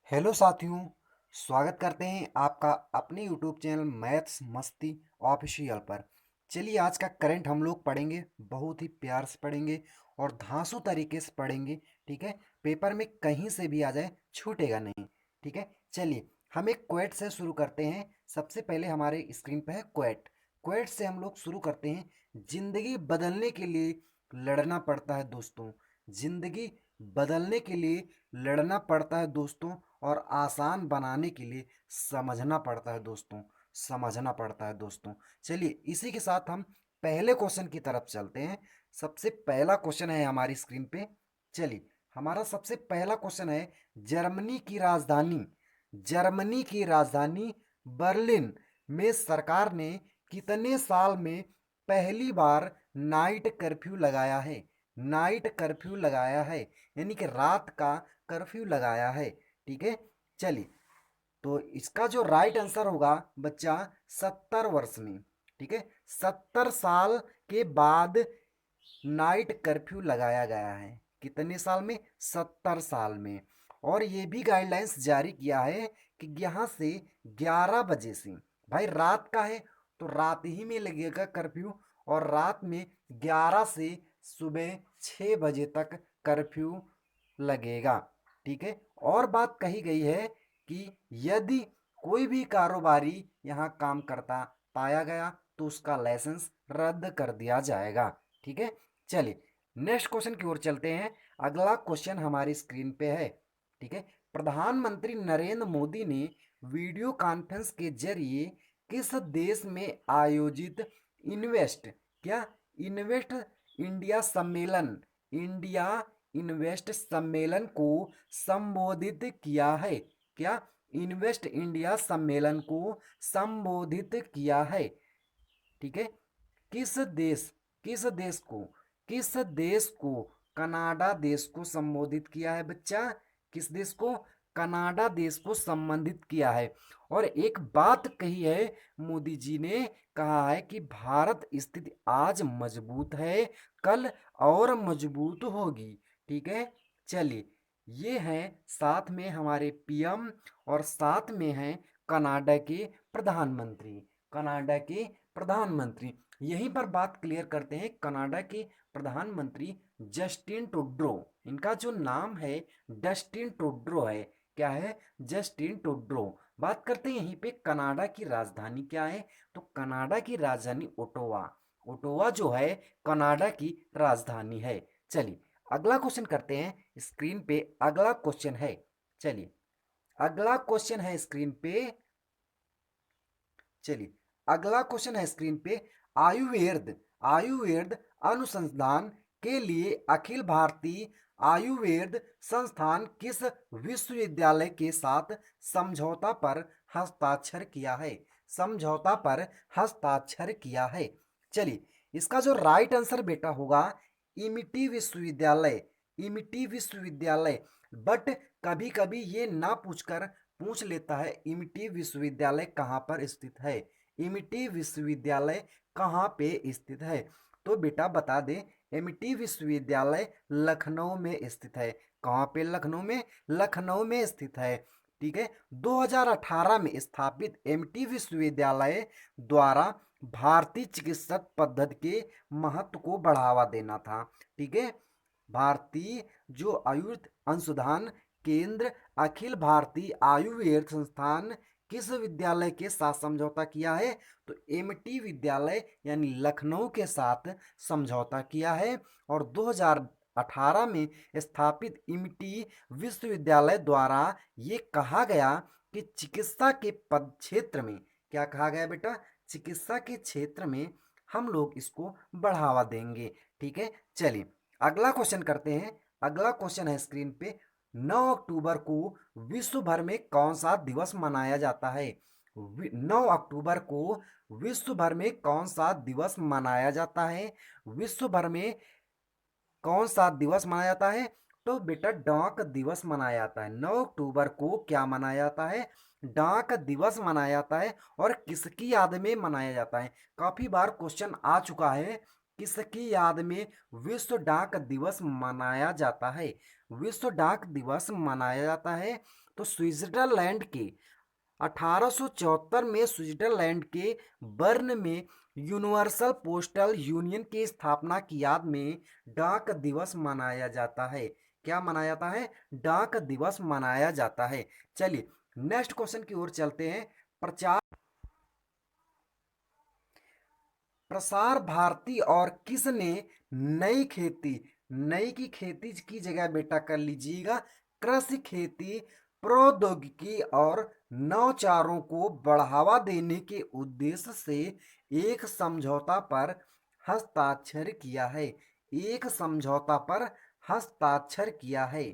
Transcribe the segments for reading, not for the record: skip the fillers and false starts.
Hello साथियों। स्वागत करते हैं आपका अपने यूट्यूब चैनल मैथ्स मस्ती ऑफिशियल पर। चलिए आज का करंट हम लोग पढ़ेंगे, बहुत ही प्यार से पढ़ेंगे और धांसू तरीके से पढ़ेंगे। ठीक है, पेपर में कहीं से भी आ जाए छूटेगा नहीं। ठीक है, चलिए हम एक क्वेट से शुरू करते हैं। सबसे पहले हमारे स्क्रीन पे है क्वेट। क्वेट से हम लोग शुरू करते हैं। जिंदगी बदलने के लिए लड़ना पड़ता है दोस्तों। जिंदगी बदलने के लिए लड़ना पड़ता है दोस्तों, और आसान बनाने के लिए समझना पड़ता है दोस्तों। समझना पड़ता है दोस्तों। चलिए इसी के साथ हम पहले क्वेश्चन की तरफ चलते हैं। सबसे पहला क्वेश्चन है हमारी स्क्रीन पे। चलिए हमारा सबसे पहला क्वेश्चन है, जर्मनी की राजधानी जर्मनी की राजधानी बर्लिन में सरकार ने कितने साल में पहली बार नाइट कर्फ्यू लगाया है? नाइट कर्फ्यू लगाया है, यानी कि रात का कर्फ्यू लगाया है। ठीक है, चलिए तो इसका जो राइट आंसर होगा बच्चा 70 वर्ष में। ठीक है, 70 साल के बाद नाइट कर्फ्यू लगाया गया है। कितने साल में? 70 साल में। और ये भी गाइडलाइंस जारी किया है कि यहाँ से 11 बजे से, भाई रात का है तो रात ही में लगेगा कर्फ्यू, और रात में 11 से सुबह 6 बजे तक कर्फ्यू लगेगा। ठीक है, और बात कही गई है कि यदि कोई भी कारोबारी यहाँ काम करता पाया गया तो उसका लाइसेंस रद्द कर दिया जाएगा। ठीक है, चलिए नेक्स्ट क्वेश्चन की ओर चलते हैं। अगला क्वेश्चन हमारी स्क्रीन पे है। ठीक है, प्रधानमंत्री नरेंद्र मोदी ने वीडियो कॉन्फ्रेंस के जरिए किस देश में आयोजित इन्वेस्ट क्या इन्वेस्ट इंडिया सम्मेलन इंडिया इन्वेस्ट सम्मेलन को संबोधित किया है? क्या इन्वेस्ट इंडिया सम्मेलन को संबोधित किया है? ठीक है, किस देश किस देश को किस देश को कनाडा देश को संबोधित किया है बच्चा? किस देश को? कनाडा देश को संबंधित किया है। और एक बात कही है मोदी जी ने, कहा है कि भारत स्थिति आज मजबूत है, कल और मजबूत होगी। ठीक है, चलिए ये हैं साथ में हमारे पीएम और साथ में हैं कनाडा के प्रधानमंत्री। कनाडा के प्रधानमंत्री यहीं पर बात क्लियर करते हैं। कनाडा के प्रधानमंत्री जस्टिन ट्रूडो, इनका जो नाम है डस्टिन ट्रूडो है। क्या है? Justin Trudeau. बात करते हैं यहीं पे कनाडा की राजधानी क्या है, तो कनाडा की राजधानी ओटावा। ओटावा जो है कनाडा की राजधानी है। चलिए अगला क्वेश्चन करते हैं। स्क्रीन पे अगला क्वेश्चन है। चलिए अगला क्वेश्चन है स्क्रीन पे। चलिए अगला क्वेश्चन है स्क्रीन पे। आयुर्वेद आयुर्वेद अनुसंधान के लिए अखिल भारतीय आयुर्वेद संस्थान किस विश्वविद्यालय के साथ समझौता पर हस्ताक्षर किया है? समझौता पर हस्ताक्षर किया है। चलिए इसका जो राइट आंसर बेटा होगा इमिटी विश्वविद्यालय। इमिटी विश्वविद्यालय। बट कभी कभी ये ना पूछकर पूछ लेता है इमिटी विश्वविद्यालय कहाँ पर स्थित है। इमिटी विश्वविद्यालय कहाँ पे स्थित है? तो बेटा बता दे, एमिटी विश्वविद्यालय लखनऊ में स्थित है। कहाँ पे? लखनऊ में। लखनऊ में स्थित है। ठीक है, 2018 में स्थापित एमिटी विश्वविद्यालय द्वारा भारतीय चिकित्सक पद्धति के महत्व को बढ़ावा देना था। ठीक है, भारतीय जो आयुर्वेद अनुसंधान केंद्र अखिल भारतीय आयुर्वेद संस्थान किस विद्यालय के साथ समझौता किया है? तो एमटी विद्यालय यानी लखनऊ के साथ समझौता किया है। और 2018 में स्थापित इमटी विश्वविद्यालय द्वारा ये कहा गया कि चिकित्सा के पद क्षेत्र में, क्या कहा गया बेटा? चिकित्सा के क्षेत्र में हम लोग इसको बढ़ावा देंगे। ठीक है, चलिए अगला क्वेश्चन करते हैं। अगला क्वेश्चन है स्क्रीन पे। 9 अक्टूबर को विश्व भर में कौन सा दिवस मनाया जाता है? 9 अक्टूबर को विश्व भर में कौन सा दिवस मनाया जाता है? विश्व भर में कौन सा दिवस मनाया जाता है? तो बेटा डाक दिवस मनाया जाता है। 9 अक्टूबर को क्या मनाया जाता है? डाक दिवस मनाया जाता है। और किसकी याद में मनाया जाता है? काफी बार क्वेश्चन आ चुका है, किसकी याद में विश्व डाक दिवस मनाया जाता है? विश्व डाक दिवस मनाया जाता है? तो स्विट्जरलैंड के 1874 में स्विट्जरलैंड के बर्न में यूनिवर्सल पोस्टल यूनियन की स्थापना की याद में डाक दिवस मनाया जाता है। क्या मनाया जाता है? डाक दिवस मनाया जाता है। चलिए नेक्स्ट क्वेश्चन की ओर चलते हैं। प्रचार प्रसार भारती और किसने नई खेती, नई की खेती की जगह बेटा कर लीजिएगा कृषि खेती प्रौद्योगिकी और नवाचारों को बढ़ावा देने के उद्देश्य से एक समझौता पर हस्ताक्षर किया है? एक समझौता पर हस्ताक्षर किया है।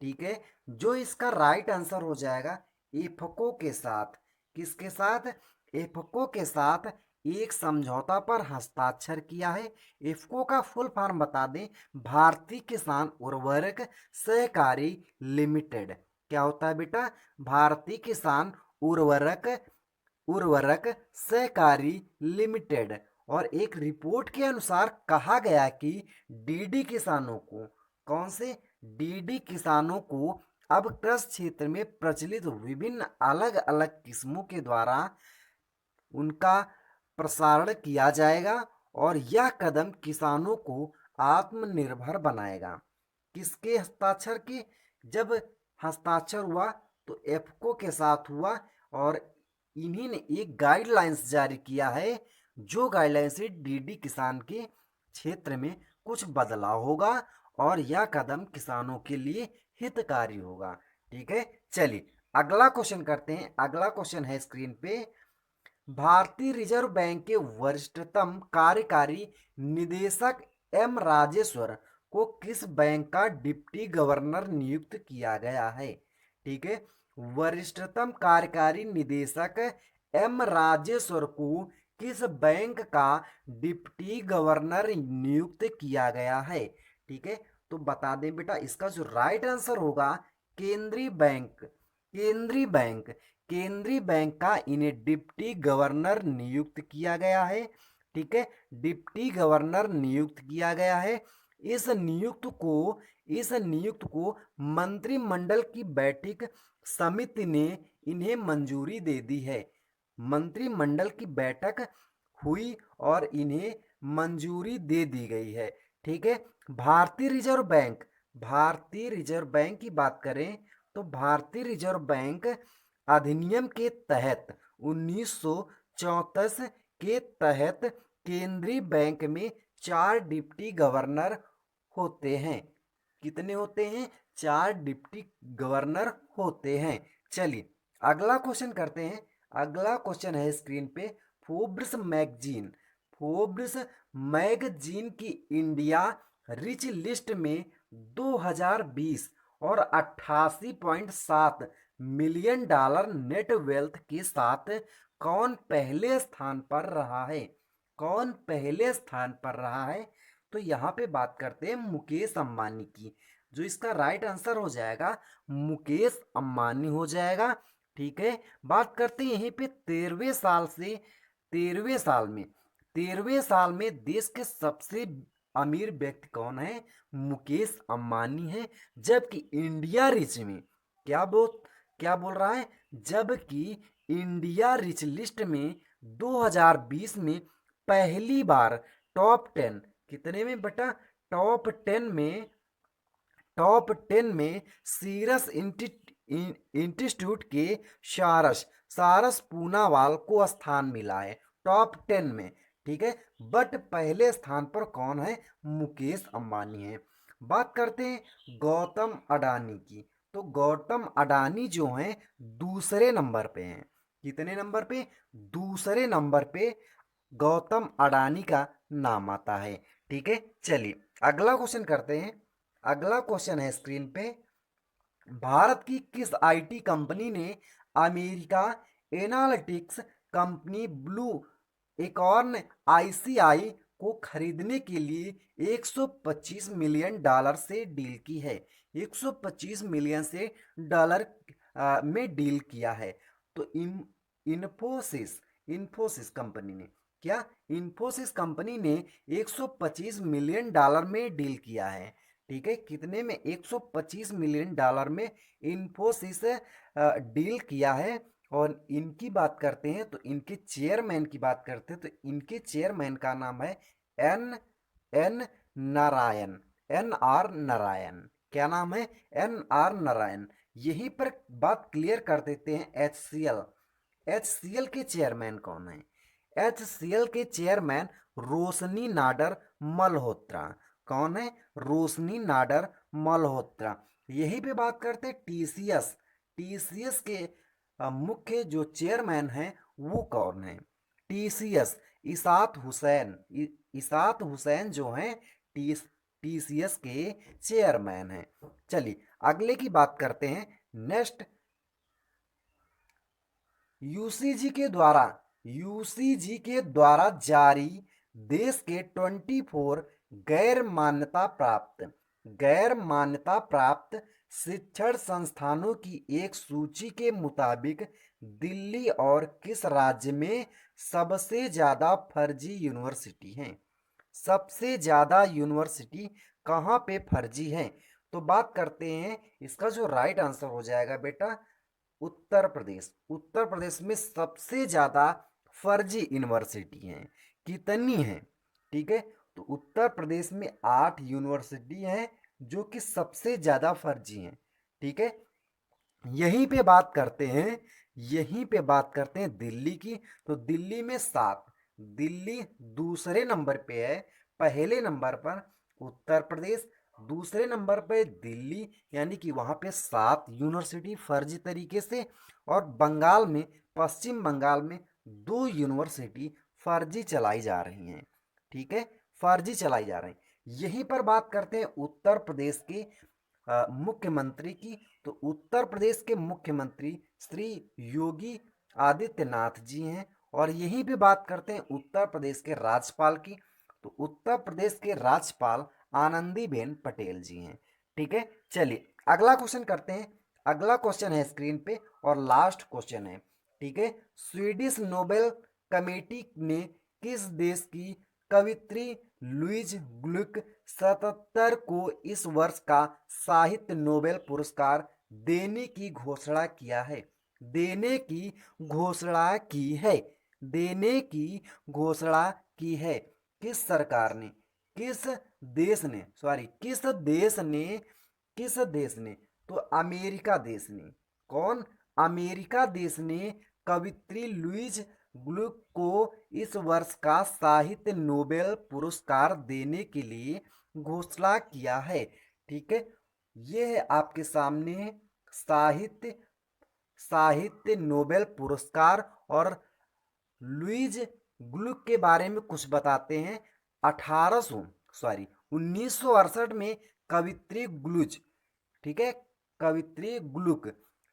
ठीक है, जो इसका राइट आंसर हो जाएगा इफको के साथ। किसके साथ? इफको के साथ एक समझौता पर हस्ताक्षर किया है। इफको का फुल फॉर्म बता दें, भारतीय किसान उर्वरक सहकारी लिमिटेड। क्या होता है बेटा? भारतीय किसान उर्वरक उर्वरक सहकारी लिमिटेड। और एक रिपोर्ट के अनुसार कहा गया कि डीडी किसानों को, कौन से? डीडी किसानों को अब कृषि क्षेत्र में प्रचलित विभिन्न अलग अलग किस्मों के द्वारा उनका प्रसारण किया जाएगा और यह कदम किसानों को आत्मनिर्भर बनाएगा। किसके हस्ताक्षर की? जब हस्ताक्षर हुआ तो एफको के साथ हुआ और इन्हीं ने एक गाइडलाइंस जारी किया है, जो गाइडलाइन से डीडी किसान के क्षेत्र में कुछ बदलाव होगा और यह कदम किसानों के लिए हितकारी होगा। ठीक है, चलिए अगला क्वेश्चन करते हैं। अगला क्वेश्चन है स्क्रीन पे, भारतीय रिजर्व बैंक के वरिष्ठतम कार्यकारी निदेशक एम राजेश्वर को किस बैंक का डिप्टी गवर्नर नियुक्त किया गया है? ठीक है, वरिष्ठतम कार्यकारी निदेशक एम राजेश्वर को किस बैंक का डिप्टी गवर्नर नियुक्त किया गया है? ठीक है, तो बता दें बेटा, इसका जो राइट आंसर होगा केंद्रीय बैंक। केंद्रीय बैंक, केंद्रीय बैंक का इन्हें डिप्टी गवर्नर नियुक्त किया गया है। ठीक है, डिप्टी गवर्नर नियुक्त किया गया है। इस नियुक्त को इस नियुक्त को मंत्रिमंडल की बैठक समिति ने इन्हें मंजूरी दे दी है। मंत्रिमंडल की बैठक हुई और इन्हें मंजूरी दे दी गई है। ठीक है, भारतीय रिजर्व बैंक, भारतीय रिजर्व बैंक की बात करें तो भारतीय रिजर्व बैंक अधिनियम के तहत 1934 के तहत केंद्रीय बैंक में 4 डिप्टी गवर्नर होते हैं। कितने होते हैं? 4 डिप्टी गवर्नर होते हैं। चलिए अगला क्वेश्चन करते हैं। अगला क्वेश्चन है स्क्रीन पे, फोर्ब्स मैगजीन, फोर्ब्स मैगजीन की इंडिया रिच लिस्ट में 2020 और 88.7 मिलियन डॉलर नेट वेल्थ के साथ कौन पहले स्थान पर रहा है? कौन पहले स्थान पर रहा है? तो यहाँ पे बात करते हैं मुकेश अंबानी की। जो इसका राइट आंसर हो जाएगा मुकेश अंबानी हो जाएगा। ठीक है, बात करते हैं यहीं पे 13वें साल में देश के सबसे अमीर व्यक्ति कौन है? मुकेश अंबानी है। जबकि इंडिया रिच में क्या बोल रहा है? जबकि इंडिया रिच लिस्ट में 2020 में पहली बार टॉप 10, कितने में बेटा? टॉप 10 में सीरस इंस्टीट्यूट के सारस पूनावाल को स्थान मिला है टॉप 10 में। ठीक है, बट पहले स्थान पर कौन है? मुकेश अंबानी है। बात करते हैं गौतम अडानी की। तो गौतम अडानी जो हैं दूसरे नंबर पे हैं। कितने नंबर पे? दूसरे नंबर पे गौतम अडानी का नाम आता है। ठीक है, चलिए अगला क्वेश्चन करते हैं। अगला क्वेश्चन है स्क्रीन पे, भारत की किस आईटी कंपनी ने America analytics company blue acorn ICI को खरीदने के लिए 125 मिलियन डॉलर से डील की है? 125 मिलियन से डॉलर में डील किया है। तो इन्फोसिस इन्फोसिस कंपनी ने, क्या? इन्फोसिस कंपनी ने 125 मिलियन डॉलर में डील किया है। ठीक है, कितने में, 125 मिलियन डॉलर में इन्फोसिस डील किया है। और इनकी बात करते हैं तो इनके चेयरमैन की बात करते हैं तो इनके चेयरमैन का नाम है N N Narayan, N R Narayan. क्या नाम है? N R Narayan. यहीं पर बात क्लियर कर देते हैं HCL। HCL के चेयरमैन कौन है? HCL के चेयरमैन रोशनी नाडर मल्होत्रा। कौन है? रोशनी नाडर मल्होत्रा। यही पे बात करते हैं TCS। TCS के मुख्य जो चेयरमैन हैं वो कौन है? TCS इसात हुसैन। इसात हुसैन जो हैं TCS के चेयरमैन हैं। चलिए अगले की बात करते हैं। नेक्स्ट, यूसीजी के द्वारा जारी देश के 24 गैर मान्यता प्राप्त शिक्षण संस्थानों की एक सूची के मुताबिक दिल्ली और किस राज्य में सबसे ज्यादा फर्जी यूनिवर्सिटी हैं? सबसे ज्यादा यूनिवर्सिटी कहाँ पे फर्जी हैं? तो बात करते हैं, इसका जो राइट आंसर हो जाएगा बेटा उत्तर प्रदेश। उत्तर प्रदेश में सबसे ज्यादा फर्जी यूनिवर्सिटी हैं। कितनी हैं? ठीक है, तो उत्तर प्रदेश में 8 यूनिवर्सिटी हैं जो कि सबसे ज्यादा फर्जी हैं। ठीक है, यहीं पे बात करते हैं, यहीं पे बात करते हैं दिल्ली की। तो दिल्ली में 7। दिल्ली दूसरे नंबर पे है। पहले नंबर पर उत्तर प्रदेश, दूसरे नंबर पे दिल्ली, यानी कि वहाँ पे 7 यूनिवर्सिटी फर्जी तरीके से। और बंगाल में, पश्चिम बंगाल में 2 यूनिवर्सिटी फर्जी चलाई जा रही हैं। ठीक है, फर्जी चलाई जा रही हैं। यहीं पर बात करते हैं उत्तर प्रदेश के मुख्यमंत्री की। तो उत्तर प्रदेश के मुख्यमंत्री श्री योगी आदित्यनाथ जी हैं। और यहीं पे बात करते हैं उत्तर प्रदेश के राज्यपाल की। तो उत्तर प्रदेश के राज्यपाल आनंदीबेन पटेल जी हैं। ठीक है, चलिए अगला क्वेश्चन करते हैं। अगला क्वेश्चन है स्क्रीन पे और लास्ट क्वेश्चन है। ठीक है, स्वीडिश नोबेल कमेटी ने किस देश की कवित्री लुइज ग्लुक 77 को इस वर्ष का साहित्य नोबेल पुरस्कार देने की घोषणा किया है? देने की घोषणा की है। देने की घोषणा की है। किस सरकार ने, किस देश ने, सॉरी किस देश ने, किस देश ने? तो अमेरिका देश ने। कौन? अमेरिका देश ने कवित्री लुइज ग्लुक को इस वर्ष का साहित्य नोबेल पुरस्कार देने के लिए घोषणा किया है। ठीक है, ये है आपके सामने साहित्य साहित्य नोबेल पुरस्कार। और लुइज ग्लुक के बारे में कुछ बताते हैं। 1968 में कवित्री ग्लुज, ठीक है, कवित्री ग्लुक,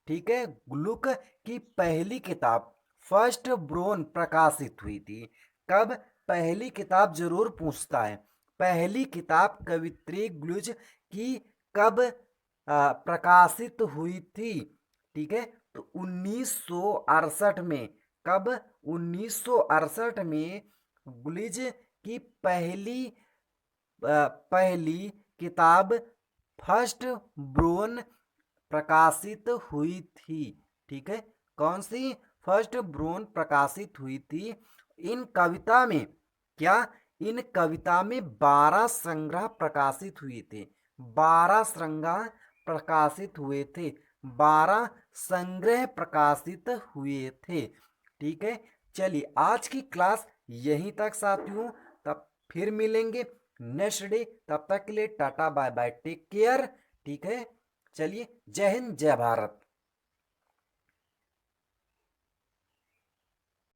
ठीक है, ग्लुक की पहली किताब फर्स्ट ब्रोन प्रकाशित हुई थी। कब? पहली किताब जरूर पूछता है। पहली किताब कवित्री ग्लुज की कब प्रकाशित हुई थी? ठीक है, तो 1968 में। कब? 1968 में ग्लिज की पहली किताब फर्स्ट ब्रोन प्रकाशित हुई थी। ठीक है, कौन सी? फर्स्ट ब्रोन प्रकाशित हुई थी। इन कविता में क्या, इन कविता में 12 संग्रह प्रकाशित हुए थे। 12 संग्रह प्रकाशित हुए थे। 12 संग्रह प्रकाशित हुए थे। ठीक है, चलिए आज की क्लास यहीं तक साथियों। तब फिर मिलेंगे नेक्स्ट डे। तब तक के लिए tata bye bye, take care. ठीक है, चलिए जय हिंद जय भारत।